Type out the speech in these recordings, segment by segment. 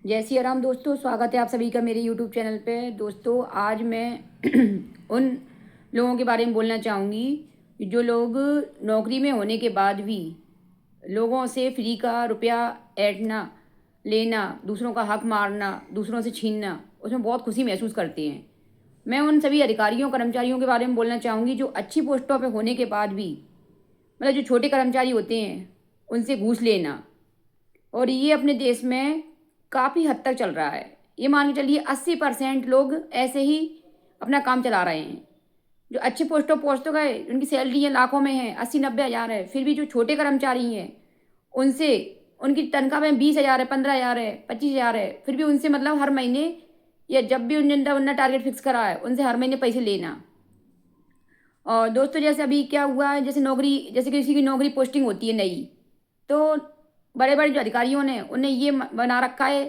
जय सिया राम दोस्तों, स्वागत है आप सभी का मेरे यूट्यूब चैनल पे। दोस्तों आज मैं उन लोगों के बारे में बोलना चाहूँगी जो लोग नौकरी में होने के बाद भी लोगों से फ्री का रुपया ऐंठना, लेना, दूसरों का हक मारना, दूसरों से छीनना, उसमें बहुत खुशी महसूस करते हैं। मैं उन सभी अधिकारियों कर्मचारियों के बारे में बोलना चाहूँगी जो अच्छी पोस्टों पर होने के बाद भी मतलब जो छोटे कर्मचारी होते हैं उनसे घूस लेना, और ये अपने देश में काफ़ी हद तक चल रहा है। ये मान के चलिए 80% लोग ऐसे ही अपना काम चला रहे हैं। जो अच्छे पोस्टों पोस्ट तो गए, उनकी सैलरी है लाखों में है, 80-90 हज़ार है, फिर भी जो छोटे कर्मचारी हैं उनसे उनकी तनख्वाह में 20 हज़ार है, 15 हज़ार है, 25 हज़ार है, फिर भी उनसे मतलब हर महीने या जब भी उन्होंने टारगेट फिक्स करा है उनसे हर महीने पैसे लेना। और दोस्तों जैसे अभी क्या हुआ है, जैसे किसी की नौकरी पोस्टिंग होती है नई, तो बड़े बड़े जो अधिकारियों ने उन्हें ये बना रखा है,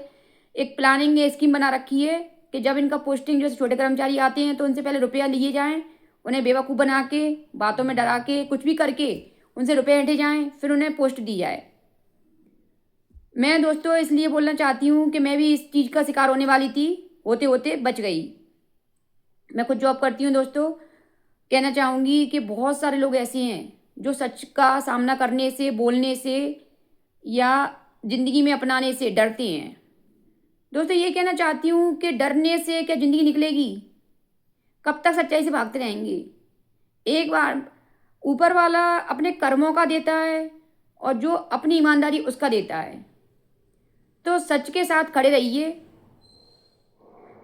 एक प्लानिंग ने स्कीम बना रखी है कि जब इनका पोस्टिंग जैसे छोटे कर्मचारी आते हैं तो उनसे पहले रुपया लिए जाएं, उन्हें बेवकूफ़ बना के, बातों में डरा के, कुछ भी करके उनसे रुपये ऐंठे जाएं, फिर उन्हें पोस्ट दी जाए। मैं दोस्तों इसलिए बोलना चाहती हूँ कि मैं भी इस चीज़ का शिकार होने वाली थी, होते होते बच गई। मैं खुद जॉब करती हूँ दोस्तों। कहना चाहूँगी कि बहुत सारे लोग ऐसे हैं जो सच का सामना करने से, बोलने से या ज़िंदगी में अपनाने से डरते हैं। दोस्तों ये कहना चाहती हूँ कि डरने से क्या ज़िंदगी निकलेगी? कब तक सच्चाई से भागते रहेंगे? एक बार ऊपर वाला अपने कर्मों का देता है और जो अपनी ईमानदारी उसका देता है। तो सच के साथ खड़े रहिए,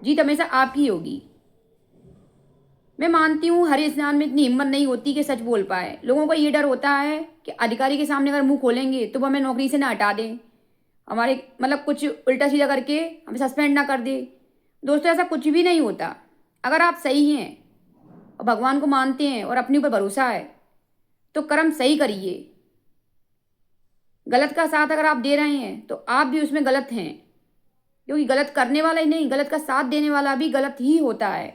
जीत हमेशा आपकी होगी। मैं मानती हूँ हर इंसान में इतनी हिम्मत नहीं होती कि सच बोल पाए। लोगों को ये डर होता है कि अधिकारी के सामने अगर मुंह खोलेंगे तो वो हमें नौकरी से ना हटा दें, हमारे मतलब कुछ उल्टा सीधा करके हमें सस्पेंड ना कर दे। दोस्तों ऐसा कुछ भी नहीं होता। अगर आप सही हैं और भगवान को मानते हैं और अपने ऊपर भरोसा है तो कर्म सही करिए। गलत का साथ अगर आप दे रहे हैं तो आप भी उसमें गलत हैं, क्योंकि गलत करने वाला ही नहीं, गलत का साथ देने वाला भी गलत ही होता है।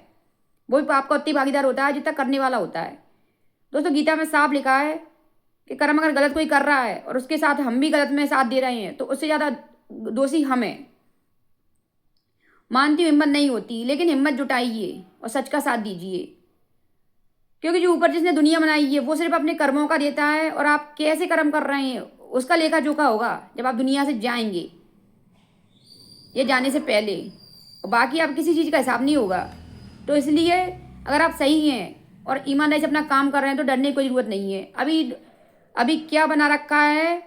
वो भी पाप का उतनी भागीदार होता है जितना करने वाला होता है। दोस्तों गीता में साफ लिखा है कि कर्म अगर गलत कोई कर रहा है और उसके साथ हम भी गलत में साथ दे रहे हैं तो उससे ज़्यादा दोषी हम हैं। मानती हूँ हिम्मत नहीं होती, लेकिन हिम्मत जुटाइए और सच का साथ दीजिए, क्योंकि जो ऊपर जिसने दुनिया बनाई है वो सिर्फ अपने कर्मों का देता है, और आप कैसे कर्म कर रहे हैं उसका लेखा जोखा होगा जब आप दुनिया से जाएंगे, ये जाने से पहले। और बाकी आप किसी चीज़ का हिसाब नहीं होगा। तो इसलिए अगर आप सही हैं और ईमानदारी से अपना काम कर रहे हैं तो डरने की कोई ज़रूरत नहीं है। अभी अभी क्या बना रखा है,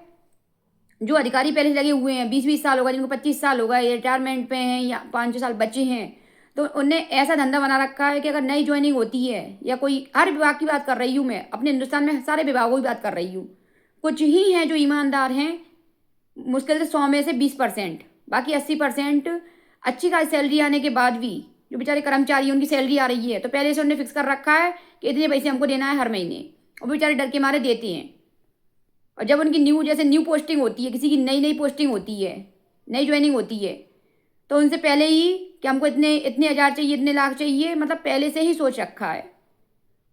जो अधिकारी पहले से लगे हुए हैं, 20-20 साल हो गए, जिनको 25 साल हो गए, रिटायरमेंट पे हैं या 5-6 साल बचे हैं, तो उनने ऐसा धंधा बना रखा है कि अगर नई ज्वाइनिंग होती है या कोई, हर विभाग की बात कर रही हूँ मैं, अपने हिंदुस्तान में सारे विभागों की बात कर रही हूँ, कुछ ही हैं जो ईमानदार हैं, मुश्किल से 100 में से 20%। बाकी 80% अच्छी खासी सैलरी आने के बाद भी जो बेचारे कर्मचारी हैं उनकी सैलरी आ रही है तो पहले से उन्होंने फिक्स कर रखा है कि इतने पैसे हमको देना है हर महीने, और बेचारे डर के मारे देते हैं। और जब उनकी न्यू पोस्टिंग होती है, किसी की नई नई पोस्टिंग होती है, नई ज्वाइनिंग होती है, तो उनसे पहले ही कि हमको इतने इतने हज़ार चाहिए, इतने लाख चाहिए, मतलब पहले से ही सोच रखा है।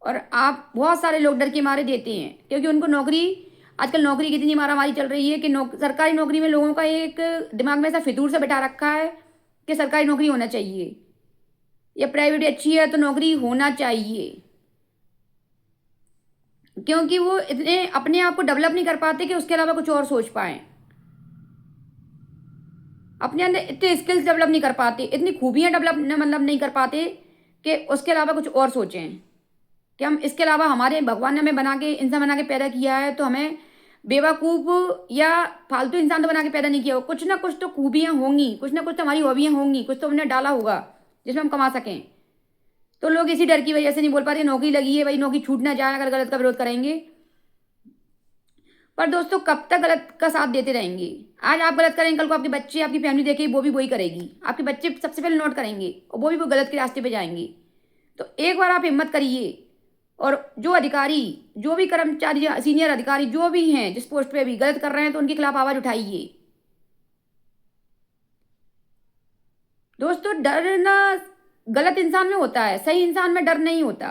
और आप बहुत सारे लोग डर के मारे देते हैं, क्योंकि उनको नौकरी, आजकल नौकरी की इतनी मारामारी चल रही है कि सरकारी नौकरी में लोगों का एक दिमाग में ऐसा फितूर से बैठा रखा है कि सरकारी नौकरी होना चाहिए या प्राइवेट अच्छी है तो नौकरी होना चाहिए, क्योंकि वो इतने अपने आप को डेवलप नहीं कर पाते कि उसके अलावा कुछ और सोच पाएँ। अपने अंदर इतने स्किल्स डेवलप नहीं कर पाते, इतनी खूबियाँ डेवलप मतलब नहीं कर पाते कि उसके अलावा कुछ और सोचें कि हम इसके अलावा, हमारे भगवान ने हमें बना के, इंसान बना के पैदा किया है, तो हमें बेवकूफ़ या फालतू इंसान तो बना के पैदा नहीं किया हो। कुछ ना कुछ तो खूबियाँ होंगी, कुछ ना कुछ तो हमारी हॉबियाँ होंगी, कुछ तो हमने डाला होगा जिसमें हम कमा सकें। तो लोग इसी डर की वजह से नहीं बोल पाते, नौकरी लगी है भाई, नौकरी छूट ना जाए अगर गलत का विरोध करेंगे। पर दोस्तों कब तक गलत का साथ देते रहेंगे? आज आप गलत करेंगे, कल को आपके बच्चे, आपकी फैमिली देखेगी, वो भी वही करेगी। आपके बच्चे सबसे पहले नोट करेंगे और वो भी वो गलत के रास्ते पे जाएंगे। तो एक बार आप हिम्मत करिए, और जो अधिकारी, जो भी कर्मचारी, सीनियर अधिकारी जो भी हैं, जिस पोस्ट पे भी गलत कर रहे हैं तो उनके खिलाफ आवाज़ उठाइए। दोस्तों डरना गलत इंसान में होता है, सही इंसान में डर नहीं होता।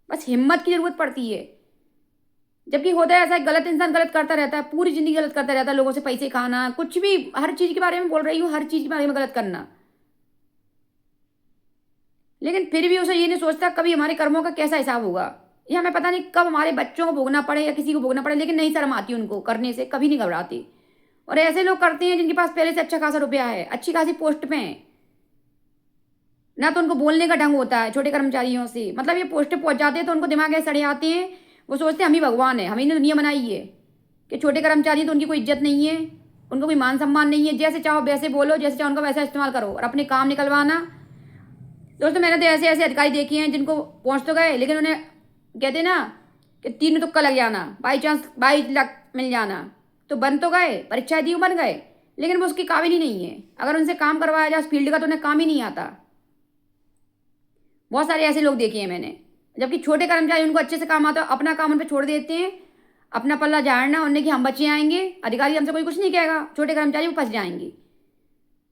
बस हिम्मत की ज़रूरत पड़ती है। जबकि होता है ऐसा, गलत इंसान गलत करता रहता है, पूरी ज़िंदगी गलत करता रहता है, लोगों से पैसे खाना, कुछ भी, हर चीज़ के बारे में बोल रही हूँ, हर चीज़ के बारे में गलत करना। लेकिन फिर भी उसे ये नहीं सोचता कभी हमारे कर्मों का कैसा हिसाब होगा। ये हमें पता नहीं कब हमारे बच्चों को भोगना पड़े या किसी को भोगना पड़े, लेकिन नहीं शर्म आती उनको करने से, कभी नहीं घबराती। और ऐसे लोग करते हैं जिनके पास पहले से अच्छा खासा रुपया है, अच्छी खासी पोस्ट पे हैं, ना तो उनको बोलने का ढंग होता है छोटे कर्मचारियों से। मतलब ये पोस्ट पे पहुंच जाते हैं तो उनको दिमाग ऐसे सड़े आते हैं, वो सोचते हैं हम ही भगवान है, हम ही ने दुनिया बनाई है, कि छोटे कर्मचारी तो उनकी कोई इज्जत नहीं है, उनको कोई मान सम्मान नहीं है, जैसे चाहो वैसे बोलो, जैसे चाहो उनका वैसा इस्तेमाल करो और अपने काम निकलवाना। दोस्तों मैंने तो ऐसे ऐसे अधिकारी देखे हैं जिनको पहुंच तो गए, लेकिन उन्हें कहते ना कि 3 तुक्का लग जाना, बाई चांस 22 लाख मिल जाना, तो बन तो गए, परीक्षा दी बन गए, लेकिन वो उसके काबिल ही नहीं है। अगर उनसे काम करवाया जाए उस फील्ड का तो उन्हें काम ही नहीं आता। बहुत सारे ऐसे लोग देखे हैं मैंने, जबकि छोटे कर्मचारी उनको अच्छे से काम आता है, अपना काम उन पर छोड़ देते हैं, अपना पल्ला झाड़ना उन्हें कि हम बचे आएंगे, अधिकारी हमसे कोई कुछ नहीं कहेगा, छोटे कर्मचारी वो फंस जाएंगे।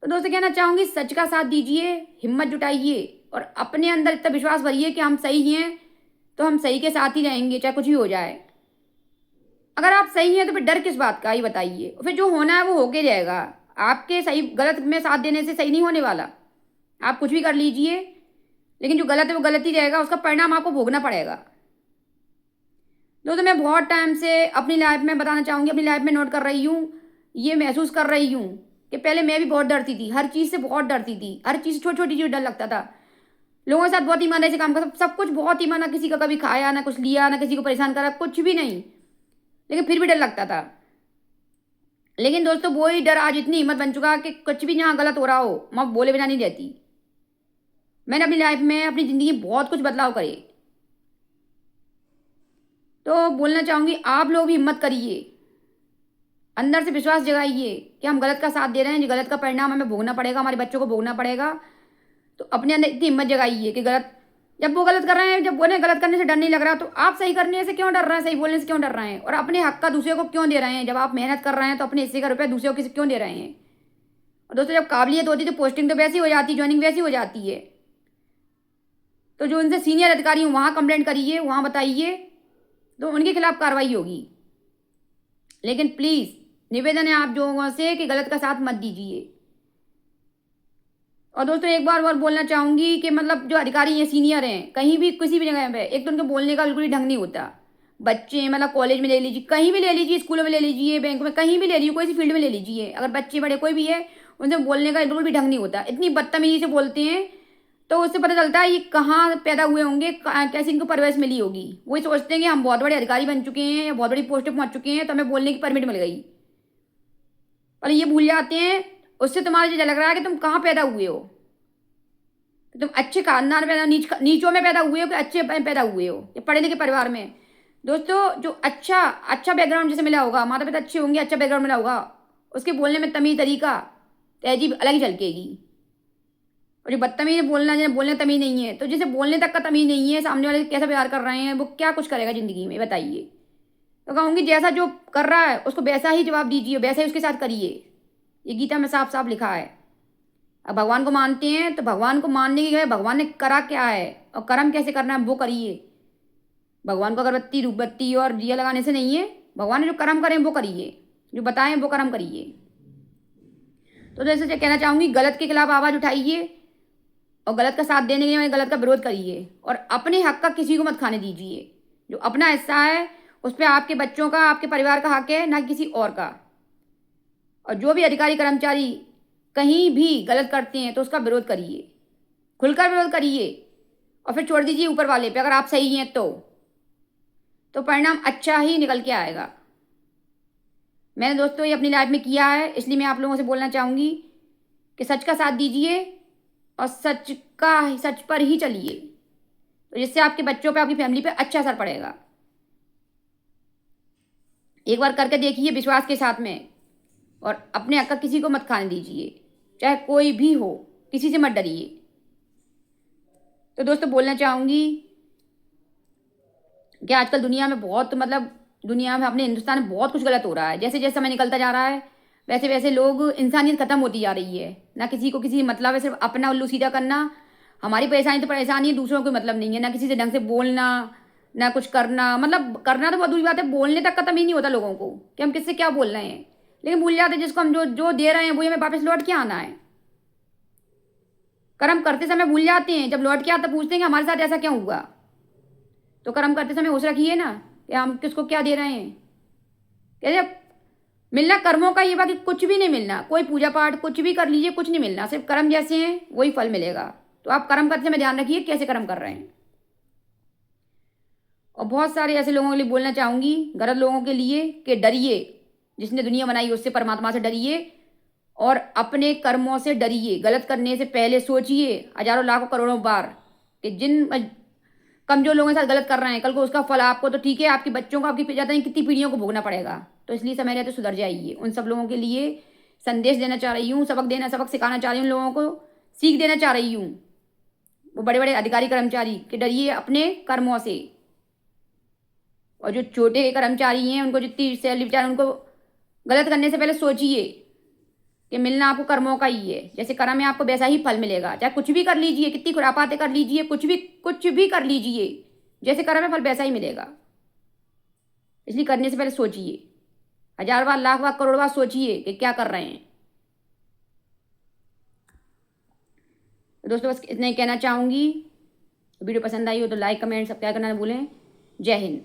तो दोस्तों कहना चाहूँगी, सच का साथ दीजिए, हिम्मत जुटाइए और अपने अंदर इतना विश्वास भरिए कि हम सही हैं तो हम सही के साथ ही रहेंगे, चाहे कुछ भी हो जाए। अगर आप सही हैं तो फिर डर किस बात का, ये बताइए। फिर जो होना है वो होके जाएगा, आपके सही गलत में साथ देने से सही नहीं होने वाला। आप कुछ भी कर लीजिए, लेकिन जो गलत है वो गलत ही रहेगा, उसका परिणाम आपको भोगना पड़ेगा। दोस्तों मैं बहुत टाइम से अपनी लाइफ में बताना चाहूँगी, अपनी लाइफ में नोट कर रही हूँ, ये महसूस कर रही हूँ कि पहले मैं भी बहुत डरती थी, हर चीज़ से बहुत डरती थी, हर चीज़ छोटी छोटी चीज़ डर लगता था। लोगों के साथ बहुत ईमानदारी से काम कर, सब कुछ बहुत ईमान, ना किसी का कभी खाया, ना कुछ लिया, ना किसी को परेशान करा, कुछ भी नहीं, लेकिन फिर भी डर लगता था। लेकिन दोस्तों वही डर आज इतनी हिम्मत बन चुका कि कुछ भी जहाँ गलत हो रहा हो मैं बोले बिना नहीं रहती। मैंने अपनी लाइफ में, अपनी ज़िंदगी में बहुत कुछ बदलाव करे। तो बोलना चाहूँगी आप लोग भी हिम्मत करिए, अंदर से विश्वास जगाइए कि हम गलत का साथ दे रहे हैं, जो गलत का परिणाम हमें भोगना पड़ेगा, हमारे बच्चों को भोगना पड़ेगा। तो अपने अंदर इतनी हिम्मत जगाइए कि गलत, जब वो गलत कर रहे हैं, जब उन्हें गलत करने से डर नहीं लग रहा, तो आप सही करने से क्यों डर रहे हैं, सही बोलने से क्यों डर रहे हैं, और अपने हक का दूसरे को क्यों दे रहे हैं। जब आप मेहनत कर रहे हैं तो अपने हिस्से का रुपया दूसरे को किसी क्यों दे रहे हैं। और दोस्तों जब काबिलियत होती है तो पोस्टिंग तो वैसी हो जाती है, ज्वाइनिंग वैसी हो जाती है। तो जो उनसे सीनियर अधिकारी हूँ वहाँ कंप्लेंट करिए, वहाँ बताइए, तो उनके खिलाफ कार्रवाई होगी। लेकिन प्लीज़ निवेदन है आप लोगों से कि गलत का साथ मत दीजिए। और दोस्तों एक बार और बोलना चाहूँगी कि मतलब जो अधिकारी हैं, सीनियर हैं, कहीं भी किसी भी जगह पे, एक तो उनके बोलने का बिल्कुल ही ढंग नहीं होता। बच्चे मतलब कॉलेज में ले लीजिए, कहीं भी ले लीजिए, स्कूलों में ले लीजिए, बैंक में, कहीं भी ले लीजिए, कोई सी फील्ड में ले लीजिए, अगर बच्चे बड़े कोई भी है, उनसे बोलने का बिल्कुल भी ढंग नहीं होता। इतनी बदतमीजी से बोलते हैं, तो उससे पता चलता है ये कहाँ पैदा हुए होंगे, कैसे इनको परवरिश मिली होगी। वही सोचते हैं कि हम बहुत बड़े अधिकारी बन चुके हैं या बहुत बड़ी पोस्ट पर पहुँच चुके हैं तो हमें बोलने की परमिट मिल गई, और ये भूल जाते हैं उससे तुम्हारा ये लग रहा है कि तुम कहाँ पैदा हुए हो, तुम अच्छे खानदान में पैदा, नीचों में पैदा हुए हो कि अच्छे पैदा हुए हो, या पढ़े लिखे परिवार में। दोस्तों जो अच्छा बैकग्राउंड जैसे मिला होगा, माता पिता अच्छे होंगे, अच्छा बैकग्राउंड मिला होगा, उसके बोलने में तमीज़, तरीका, तहजीब अलग ही झलकेगी। और जो बदतमीज बोलना, जिन्हें बोलने तमीज़ नहीं है, तो जिसे बोलने तक का तमीज़ नहीं है, सामने वाले कैसा प्यार कर रहे हैं, वो क्या कुछ करेगा ज़िंदगी में, बताइए। तो कहूँगी जैसा जो कर रहा है उसको वैसा ही जवाब दीजिए, वैसा ही उसके साथ करिए। ये गीता में साफ साफ लिखा है। अब भगवान को मानते हैं तो भगवान को मानने की जगह भगवान ने करा क्या है और कर्म कैसे करना है वो करिए। भगवान को अगरबत्ती, धूपबत्ती और दिया लगाने से नहीं है, भगवान ने जो कर्म करें वो करिए, जो बताएं वो कर्म करिए। तो जैसे कहना चाहूँगी, गलत के खिलाफ आवाज़ उठाइए और गलत का साथ देने के लिए गलत का विरोध करिए, और अपने हक का किसी को मत खाने दीजिए। जो अपना हिस्सा है उस पर आपके बच्चों का, आपके परिवार का हक है, ना किसी और का। और जो भी अधिकारी कर्मचारी कहीं भी गलत करते हैं तो उसका विरोध करिए, खुलकर विरोध करिए, और फिर छोड़ दीजिए ऊपर वाले पे। अगर आप सही हैं तो परिणाम अच्छा ही निकल के आएगा। मैंने दोस्तों ये अपनी लाइफ में किया है, इसलिए मैं आप लोगों से बोलना चाहूँगी कि सच का साथ दीजिए और सच पर ही चलिए, तो जिससे आपके बच्चों पे, आपकी फैमिली पे अच्छा असर पड़ेगा। एक बार करके देखिए विश्वास के साथ में, और अपने हक का किसी को मत खाने दीजिए, चाहे कोई भी हो, किसी से मत डरिए। तो दोस्तों बोलना चाहूँगी कि आजकल दुनिया में बहुत, मतलब दुनिया में, अपने हिंदुस्तान में बहुत कुछ गलत हो रहा है। जैसे जैसे समय निकलता जा रहा है वैसे वैसे लोग, इंसानियत खत्म होती जा रही है। ना किसी को किसी मतलब है, सिर्फ अपना उल्लू सीधा करना। हमारी परेशानी तो परेशानी है, दूसरों को मतलब नहीं है। ना किसी से ढंग से बोलना, ना कुछ करना, मतलब करना तो बहुत दूरी बात है, बोलने तक का तम ही नहीं होता लोगों को कि हम किससे क्या बोल रहे हैं। लेकिन भूल जाते हैं जिसको हम जो जो दे रहे हैं वही हमें वापस लौट के आना है। कर्म करते समय भूल जाते हैं, जब लौट के आते पूछते हैं कि हमारे साथ ऐसा क्यों हुआ। तो कर्म करते समय होश रखिए ना कि हम किसको क्या दे रहे हैं। कहते मिलना कर्मों का ये बाकी कुछ भी नहीं मिलना, कोई पूजा पाठ कुछ भी कर लीजिए कुछ नहीं मिलना, सिर्फ कर्म जैसे हैं वही फल मिलेगा। तो आप कर्म करते समय ध्यान रखिए कैसे कर्म कर रहे हैं। और बहुत सारे ऐसे लोगों के लिए बोलना चाहूंगी, गलत लोगों के लिए, कि डरिए, जिसने दुनिया बनाई उससे, परमात्मा से डरिए और अपने कर्मों से डरिए। गलत करने से पहले सोचिए हजारों लाखों करोड़ों बार कि जिन कमजोर लोगों के साथ गलत कर रहे हैं, कल को उसका फल आपको तो ठीक है, आपके बच्चों को, आपकी जाता है कितनी पीढ़ियों को भोगना पड़ेगा। तो इसलिए समय रहते सुधर जाइए। उन सब लोगों के लिए संदेश देना चाह रही हूँ, सबक सिखाना चाह रही हूँ, लोगों को सीख देना चाह रही हूँ, वो बड़े बड़े अधिकारी कर्मचारी, कि डरिए अपने कर्मों से। और जो छोटे कर्मचारी हैं उनको जितनी सैलरी बेचारे, उनको गलत करने से पहले सोचिए कि मिलना आपको कर्मों का ही है। जैसे कर्म है आपको वैसा ही फल मिलेगा, चाहे कुछ भी कर लीजिए, कितनी खुरापाते कर लीजिए, कुछ भी कर लीजिए, जैसे कर्म है फल वैसा ही मिलेगा। इसलिए करने से पहले सोचिए, हजार बार, लाख बार, करोड़ बार सोचिए कि क्या कर रहे हैं। तो दोस्तों बस इतना ही कहना चाहूंगी। वीडियो पसंद आई हो तो लाइक कमेंट सब्सक्राइब करना ना भूलें। जय हिंद।